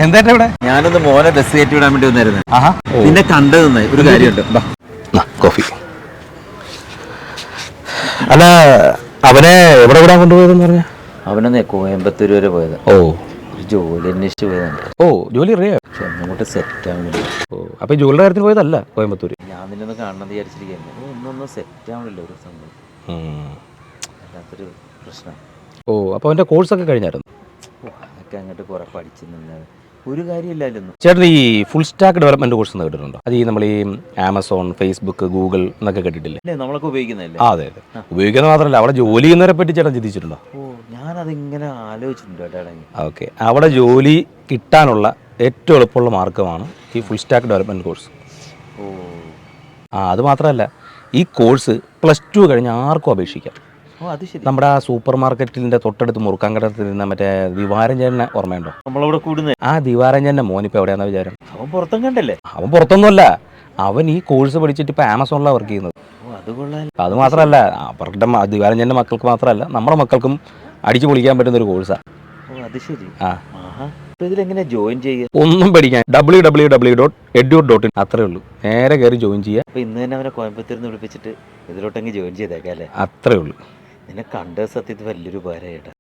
എന്താ ഇവിടെ? ഞാനൊന്ന് മോനെ ബസ് കയറ്റി വിടാൻ വേണ്ടി വന്നായിരുന്നു. പിന്നെ കണ്ടതെന്ന് ഒരു കാര്യമുണ്ട്. കോഫി. അല്ല, അവനെ എവിടെ വിടാൻ കൊണ്ടുപോയതെന്ന് പറഞ്ഞ? അവനൊന്നേ കോയമ്പത്തൂർ വരെ പോയത്. ഓ, ഒരു ജോലി അന്വേഷിച്ച് പോയതാണ്. ഓ, ജോലി അറിയാം. പക്ഷെ ഒന്നുകൂട്ട് സെറ്റ് ആവുന്നില്ല. ഓ, അപ്പൊ ജോലിയുടെ കാര്യത്തിന് പോയതല്ല കോയമ്പത്തൂർ. ഞാൻ നിന്നൊന്ന് കാണണമെന്ന് വിചാരിച്ചിരിക്കുന്നു. ഒന്നൊന്നും സെറ്റ് ആവണില്ല ഒരു സംഭവം. അല്ലാത്തൊരു പ്രശ്നം. ഓ, അപ്പൊ അവന്റെ കോഴ്സൊക്കെ കഴിഞ്ഞായിരുന്നു? അതൊക്കെ അങ്ങോട്ട് കുറെ പഠിച്ചു നിന്നത് ഒരു കാര്യമില്ലായിരുന്നു. ചേട്ടൻ ഈ ഫുൾ സ്റ്റാക്ക് ഡെവലപ്മെന്റ് കോഴ്സ് എന്ന് കേട്ടിട്ടുണ്ടോ? അത് ഈ നമ്മൾ ഈ ആമസോൺ, ഫേസ്ബുക്ക്, ഗൂഗിൾ എന്നൊക്കെ കേട്ടിട്ടില്ലേ? നമ്മളൊക്കെ ഉപയോഗിക്കുന്നതല്ലേ? അതെ അതെ. ഉപയോഗിക്കുന്നത് മാത്രമല്ല, അവിടെ ജോലി ചെയ്യുന്നവരെ പറ്റി ചേട്ടൻ ചിന്തിച്ചിട്ടുണ്ടോ? ഓ, ഞാനതിങ്ങനെ ആലോചിച്ചിട്ടുണ്ട് കേട്ടോ. ഓക്കെ, അവിടെ ജോലി കിട്ടാനുള്ള ഏറ്റവും എളുപ്പമുള്ള മാർഗ്ഗമാണ് ഈ ഫുൾ സ്റ്റാക്ക് ഡെവലപ്മെന്റ് കോഴ്സ്. ഓ, അത് മാത്രമല്ല, ഈ കോഴ്സ് +2 കഴിഞ്ഞ് ആർക്കും അപേക്ഷിക്കാം. അത് ശരി. നമ്മുടെ ആ സൂപ്പർ മാർക്കറ്റിന്റെ തൊട്ടടുത്ത് മുറുക്കാൻകടത്തിൽ നിന്ന് മറ്റേ ദിവാരഞ്ജനെ ഓർമ്മയുണ്ടോ? നമ്മളവിടെ കൂടുന്നത്. ആ ദിവാരഞ്ജന്റെ മോനിപ്പോ എവിടെയാണെന്ന വിചാരം? അവൻ പുറത്തും കണ്ടല്ലേ? അവൻ പുറത്തൊന്നുമല്ല, അവൻ ഈ കോഴ്സ് പഠിച്ചിട്ട് ഇപ്പൊ ആമസോണിലാണ് വർക്ക് ചെയ്യുന്നത്. അത് മാത്രമല്ല, അവരുടെ ദിവാരഞ്ജന്റെ മക്കൾക്ക് മാത്രമല്ല, നമ്മുടെ മക്കൾക്കും അടിച്ചു പൊളിക്കാൻ പറ്റുന്ന ഒരു കോഴ്സാണ്. അത് ശരി. ഇതിലെങ്ങനെ ജോയിൻ ചെയ്യുക? ഒന്നും പഠിക്കാൻ www.edu.in അത്രേ ഉള്ളൂ. നേരെ കയറി ജോയിൻ ചെയ്യുക. അപ്പൊ ഇന്ന് തന്നെ അവനെ കോയമ്പത്തൂരിൽ നിന്ന് വിളിപ്പിച്ചിട്ട് ഇതിലോട്ടെങ്കിൽ ജോയിൻ ചെയ്തേക്കാം അല്ലേ? അത്രേ ഉള്ളൂ. നിന്നെ കണ്ട സത്യത്തിൽ വലിയൊരു ഉപകാരമായിട്ടാ.